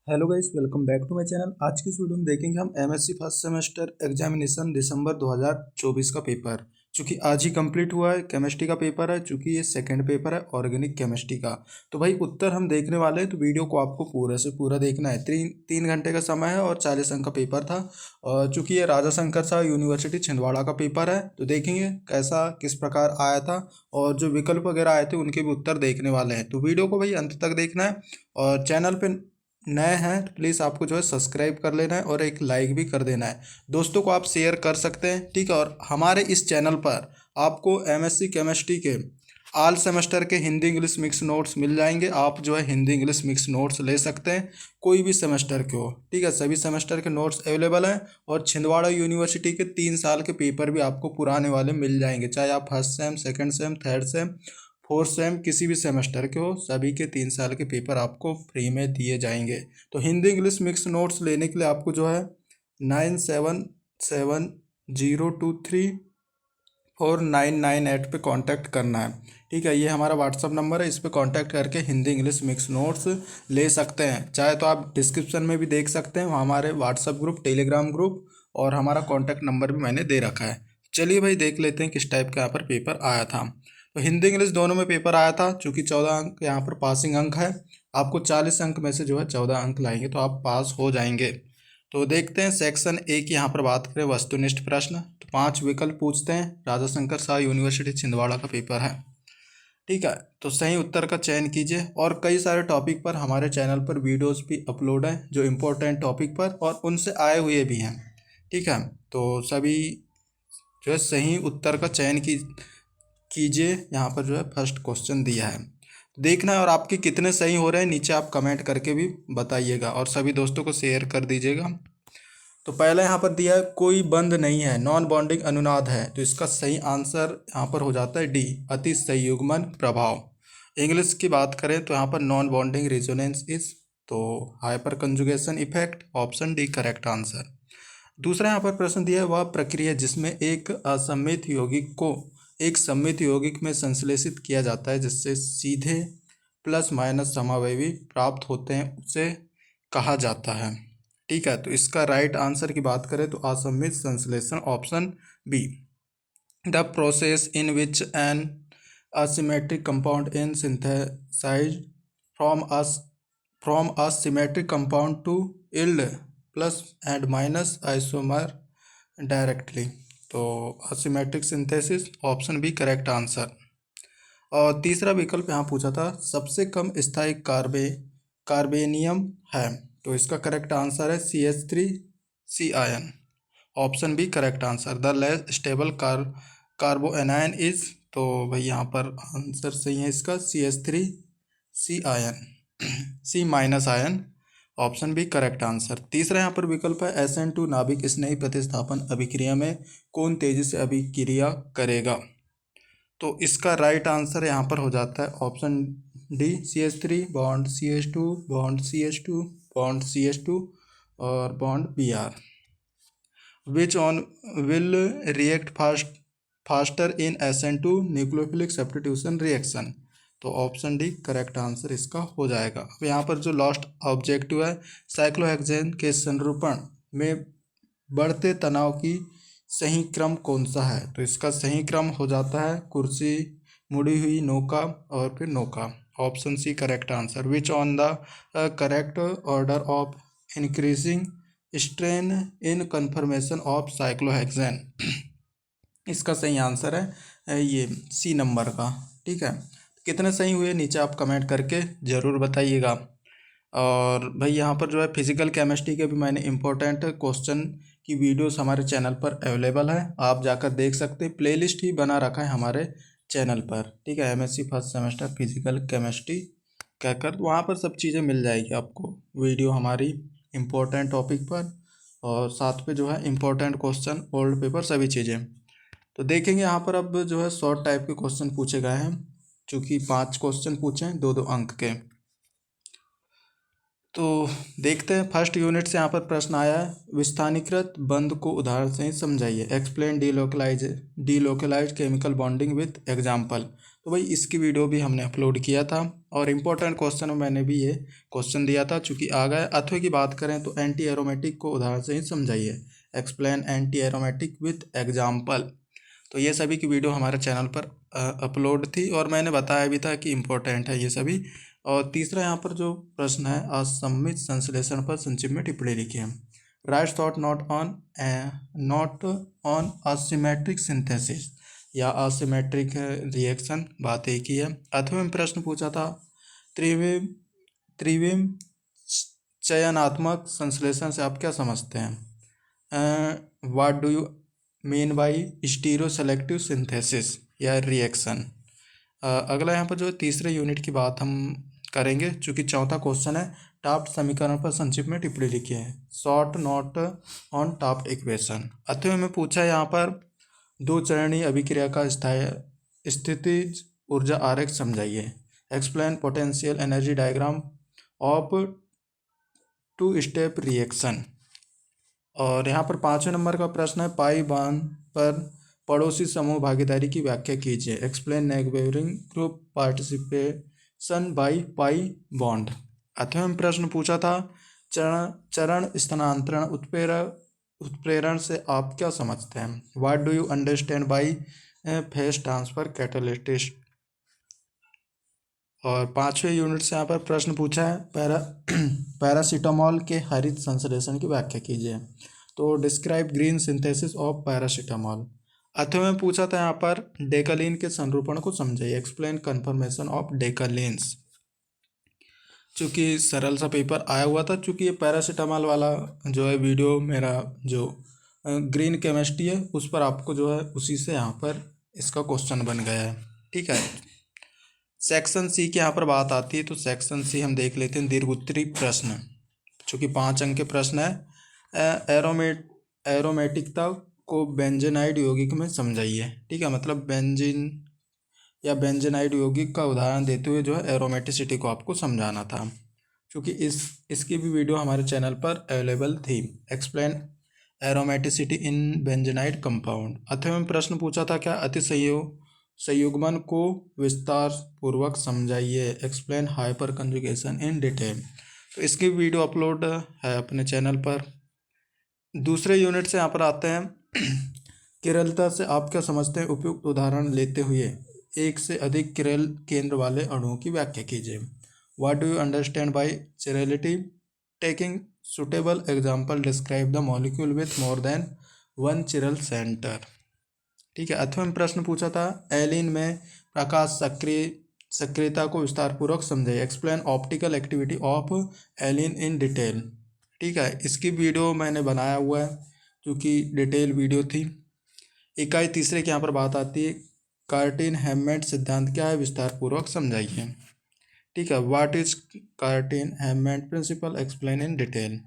Hello guys, welcome back to my channel. आज की इस वीडियो में देखेंगे हम MSc first semester examination December 2024 का पेपर। चूँकि आज ही कंप्लीट हुआ है, केमिस्ट्री का पेपर है। चूँकि ये सेकंड पेपर है ऑर्गेनिक केमिस्ट्री का, तो भाई उत्तर हम देखने वाले हैं। तो वीडियो को आपको पूरा से पूरा देखना है। तीन घंटे का समय है और 40 अंक का पेपर था। और चूँकि ये राजा शंकर शाह यूनिवर्सिटी छिंदवाड़ा का पेपर है, तो देखेंगे कैसा किस प्रकार आया था। और जो विकल्प वगैरह आए थे उनके भी उत्तर देखने वाले हैं। तो वीडियो को भाई अंत तक देखना है। और चैनल पे नए हैं तो प्लीज़ आपको जो है सब्सक्राइब कर लेना है और एक लाइक भी कर देना है। दोस्तों को आप शेयर कर सकते हैं, ठीक है। और हमारे इस चैनल पर आपको एमएससी केमिस्ट्री के ऑल सेमेस्टर के हिंदी इंग्लिश मिक्स नोट्स मिल जाएंगे। आप जो है हिंदी इंग्लिश मिक्स नोट्स ले सकते हैं, कोई भी सेमेस्टर के हो, ठीक है। सभी सेमेस्टर के नोट्स अवेलेबल हैं। और छिंदवाड़ा यूनिवर्सिटी के 3 साल के पेपर भी आपको पुराने वाले मिल जाएंगे, चाहे आप first sem, second same, third same, fourth same किसी भी सेमेस्टर के हो, सभी के 3 साल के पेपर आपको फ्री में दिए जाएंगे। तो हिंदी इंग्लिश मिक्स नोट्स लेने के लिए आपको जो है 9770234998 पे कांटेक्ट करना है, ठीक है। ये हमारा व्हाट्सअप नंबर है, इस पे कांटेक्ट करके हिंदी इंग्लिश मिक्स नोट्स ले सकते हैं। चाहे तो आप डिस्क्रिप्शन में भी देख सकते हैं, वहाँ हमारे व्हाट्सअप ग्रुप, टेलीग्राम ग्रुप और हमारा कॉन्टैक्ट नंबर भी मैंने दे रखा है। चलिए भाई देख लेते हैं किस टाइप का यहाँ पर पेपर आया था। तो हिंदी इंग्लिश दोनों में पेपर आया था। चूँकि 14 अंक यहाँ पर पासिंग अंक है, आपको 40 अंक में से जो है 14 अंक लाएंगे तो आप पास हो जाएंगे। तो देखते हैं सेक्शन ए की यहाँ पर बात करें, वस्तुनिष्ठ प्रश्न। तो 5 विकल्प पूछते हैं। राजा शंकर शाह यूनिवर्सिटी छिंदवाड़ा का पेपर है, ठीक है। तो सही उत्तर का चयन कीजिए। और कई सारे टॉपिक पर हमारे चैनल पर वीडियोस भी अपलोड हैं, जो इम्पोर्टेंट टॉपिक पर और उनसे आए हुए भी हैं, ठीक है। तो सभी जो है सही उत्तर का चयन कीजिए। यहाँ पर जो है फर्स्ट क्वेश्चन दिया है, देखना है। और आपके कितने सही हो रहे हैं नीचे आप कमेंट करके भी बताइएगा और सभी दोस्तों को शेयर कर दीजिएगा। तो पहला यहाँ पर दिया है, कोई बंध नहीं है, नॉन बॉन्डिंग अनुनाद है। तो इसका सही आंसर यहाँ पर हो जाता है डी, अति संयुग्मन प्रभाव। इंग्लिश की बात करें तो यहाँ पर नॉन बॉन्डिंग रेजोनेंस इज, तो hyper conjugation effect, option D correct answer. दूसरा यहाँ पर प्रश्न दिया है, वह प्रक्रिया जिसमें एक असम्मित यौगिक को एक सम्मित यौगिक में संश्लेषित किया जाता है जिससे सीधे प्लस माइनस समावयवी प्राप्त होते हैं, उसे कहा जाता है, ठीक है। तो इसका राइट आंसर की बात करें तो असम्मित संश्लेषण, option B. The process in which an asymmetric compound in synthesized from a symmetric compound to yield plus and minus isomer directly। तो asymmetric synthesis, option B correct answer. और तीसरा विकल्प यहाँ पूछा था, सबसे कम स्थायी कार्बेनियम है। तो इसका करेक्ट आंसर है CH3 ion, option B correct answer. The less stable carbanion is, तो भाई यहाँ पर आंसर सही है इसका CH3 ion, C minus ion, option B correct answer. तीसरा यहाँ पर विकल्प है, SN2 नाभिक स्नेही प्रतिस्थापन अभिक्रिया में कौन तेजी से अभिक्रिया करेगा। तो इसका राइट आंसर यहाँ पर हो जाता है option D, CH3 bond CH2 bond CH2 bond CH2 और bond Br। Which on will react faster in SN2 nucleophilic substitution reaction. तो ऑप्शन डी करेक्ट आंसर इसका हो जाएगा। अब यहाँ पर जो लास्ट ऑब्जेक्टिव है, साइक्लोहेक्सेन के संरूपण में बढ़ते तनाव की सही क्रम कौन सा है। तो इसका सही क्रम हो जाता है कुर्सी, मुड़ी हुई नौका और फिर नौका, option C correct answer. Which on the correct order of increasing strain in conformation of cyclohexane. इसका सही आंसर है ये सी नंबर का, ठीक है। कितने सही हुए नीचे आप कमेंट करके ज़रूर बताइएगा। और भाई यहाँ पर जो है फिजिकल केमिस्ट्री के भी मैंने इम्पोर्टेंट क्वेश्चन की वीडियोस हमारे चैनल पर अवेलेबल है, आप जाकर देख सकते हैं। प्लेलिस्ट ही बना रखा है हमारे चैनल पर, ठीक है। MSc first semester physical chemistry कहकर वहाँ पर सब चीज़ें मिल जाएगी आपको, वीडियो हमारी इम्पोर्टेंट टॉपिक पर और साथ पे जो है इम्पोर्टेंट क्वेश्चन, ओल्ड पेपर, सभी चीज़ें। तो देखेंगे यहाँ पर अब जो है शॉर्ट टाइप के क्वेश्चन पूछे गए हैं, चूँकि 5 क्वेश्चन पूछे हैं 2-2 अंक के। तो देखते हैं फर्स्ट यूनिट से यहाँ पर प्रश्न आया है, विस्थानीकृत बंध को उदाहरण से ही समझाइए। Explain delocalise chemical bonding with example. तो भाई इसकी वीडियो भी हमने अपलोड किया था और इम्पोर्टेंट क्वेश्चन में मैंने भी ये क्वेश्चन दिया था। चूँकि आ गए अथवा की बात करें तो एंटी एरोमेटिक को उदाहरण से ही समझाइए। Explain anti aromatic with example. तो ये सभी की वीडियो हमारे चैनल पर अपलोड थी और मैंने बताया भी था कि इम्पोर्टेंट है ये सभी। और तीसरा यहाँ पर जो प्रश्न है, असम्मित संश्लेषण पर संक्षिप्त में टिप्पणी लिखिए। Right thought not on asymmetric synthesis या असिमेट्रिक रिएक्शन, बात एक ही है। अथवा में प्रश्न पूछा था त्रिविम चयनात्मक संश्लेषण से आप क्या समझते हैं। What do you mean by stereo selective synthesis या रिएक्शन। अगला यहाँ पर जो तीसरे यूनिट की बात हम करेंगे, चूँकि चौथा क्वेश्चन है टाफ्ट समीकरण पर संक्षिप्त में टिप्पणी लिखी है। Short note on Taft equation. अथवा में पूछा है यहाँ पर दो चरणीय अभिक्रिया का स्थितिज ऊर्जा आरेख समझाइए। Explain potential energy diagram of two step reaction. और यहाँ पर 5वें नंबर का प्रश्न है, पाई बांध पर पड़ोसी समूह भागीदारी की व्याख्या कीजिए। Explain neighbouring group participation by pi bond. अथवा में प्रश्न पूछा था चरण स्थानांतरण उत्प्रेरण से आप क्या समझते हैं। What do you understand by phase transfer catalyst. और 5वें यूनिट से यहाँ पर प्रश्न पूछा है पैरासीटामोल के हरित संश्लेषण की व्याख्या कीजिए। तो describe green synthesis of paracetamol. अथवा में पूछा था यहाँ पर डेकालीन के संरूपण को समझाइए। Explain conformation of decalins. चूँकि सरल सा पेपर आया हुआ था, चूँकि ये पैरासीटामोल वाला जो है वीडियो मेरा जो ग्रीन केमिस्ट्री है उस पर आपको जो है उसी से यहाँ पर इसका क्वेश्चन बन गया है। ठीक है, सेक्शन सी की यहाँ पर बात आती है तो सेक्शन सी हम देख लेते हैं। दीर्घोत्तरी प्रश्न, चूँकि 5 अंक के प्रश्न है। एरोमेटिकता को बेंजेनाइड यौगिक में समझाइए। ठीक है, मतलब बेंजीन या बेंजेनाइड यौगिक का उदाहरण देते हुए जो है एरोमेटिसिटी को आपको समझाना था, क्योंकि इसकी भी वीडियो हमारे चैनल पर अवेलेबल थी। एक्सप्लेन एरोमेटिसिटी इन बेंजेनाइड कंपाउंड। अथवा में प्रश्न पूछा था क्या अति संयुग्मन को विस्तार पूर्वक समझाइए। एक्सप्लेन हाइपर कंजुगेशन इन डिटेल। तो इसकी वीडियो अपलोड है अपने चैनल पर। दूसरे यूनिट से यहाँ पर आते हैं किरलता से आप क्या समझते हैं। उपयुक्त उदाहरण लेते हुए एक से अधिक किरल केंद्र वाले अणुओं की व्याख्या कीजिए। What do you understand by chirality. Taking suitable example describe the molecule with more than one chiral centre. ठीक है, अथवा में प्रश्न पूछा था एलिन में प्रकाश सक्रियता को विस्तारपूर्वक समझाइए। Explain optical activity of allene in detail. ठीक है, इसकी वीडियो मैंने बनाया हुआ है क्योंकि डिटेल वीडियो थी। इकाई तीसरे की यहाँ पर बात आती है कार्टिन हैमेट सिद्धांत क्या है, विस्तारपूर्वक समझाइए। ठीक है, what is Curtin Hammett principle. Explain in detail.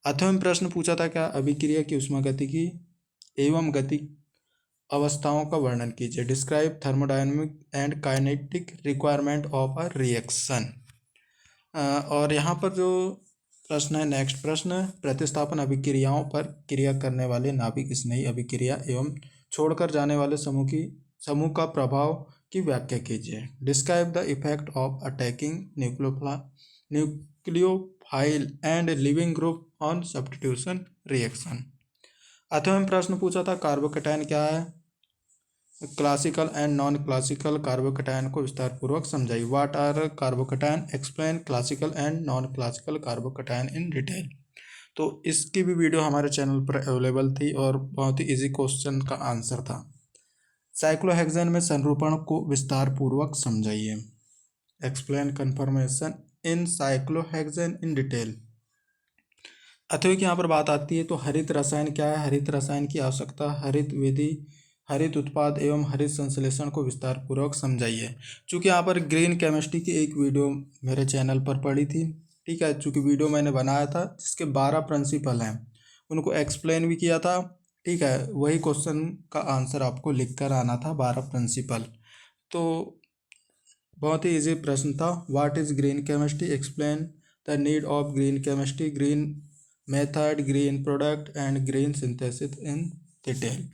अथवा में प्रश्न पूछा था क्या अभिक्रिया की ऊष्मागतिकी एवं गति अवस्थाओं का वर्णन कीजिए। Describe thermodynamic and kinetic requirement of a reaction. और यहाँ पर जो प्रश्न है, नेक्स्ट प्रश्न, प्रतिस्थापन अभिक्रियाओं पर क्रिया करने वाले नाभिक स्नेही अभिक्रिया एवं छोड़कर जाने वाले समूह का प्रभाव की व्याख्या कीजिए। Describe the effect of attacking nucleophile and leaving group on substitution reaction. अथवा में प्रश्न पूछा था कार्बोकैटायन क्या है, classical and non classical carbocation को विस्तारपूर्वक समझाइए। What are carbocation. Explain classical and non classical carbocation in detail. तो इसकी भी वीडियो हमारे चैनल पर अवेलेबल थी और बहुत ही इजी क्वेश्चन का आंसर था। साइक्लोहेक्सेन में संरूपण को विस्तारपूर्वक समझाइए। Explain conformation in cyclohexane in detail. अथवा की यहाँ पर बात आती है तो हरित रसायन क्या है, हरित रसायन की आवश्यकता, हरित विधि, हरित उत्पाद एवं हरित संश्लेषण को विस्तारपूर्वक समझाइए। चूँकि यहाँ पर ग्रीन केमिस्ट्री की एक वीडियो मेरे चैनल पर पड़ी थी। ठीक है, चूँकि वीडियो मैंने बनाया था जिसके 12 प्रिंसिपल हैं, उनको एक्सप्लेन भी किया था। ठीक है, वही क्वेश्चन का आंसर आपको लिख कर आना था, 12 प्रिंसिपल। तो बहुत ही ईजी प्रश्न था। What is green chemistry. Explain the need of green chemistry, green method, green product and green synthesis in detail.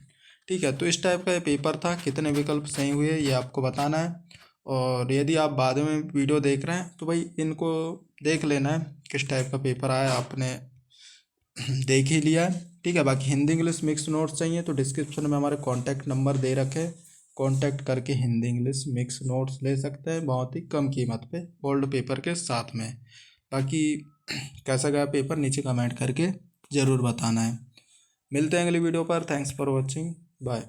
ठीक है, तो इस टाइप का ये पेपर था। कितने विकल्प सही हुए ये आपको बताना है। और यदि आप बाद में वीडियो देख रहे हैं तो भाई इनको देख लेना है किस टाइप का पेपर आया, आपने देख ही लिया है। ठीक है, बाकी हिंदी इंग्लिश मिक्स नोट्स चाहिए तो डिस्क्रिप्शन में हमारे कॉन्टैक्ट नंबर दे रखे, कॉन्टैक्ट करके हिंदी इंग्लिश मिक्स नोट्स ले सकते हैं बहुत ही कम कीमत पे ओल्ड पेपर के साथ में। बाकी कैसा गया पेपर नीचे कमेंट करके ज़रूर बताना है। मिलते हैं अगली वीडियो पर। Thanks for watching, bye.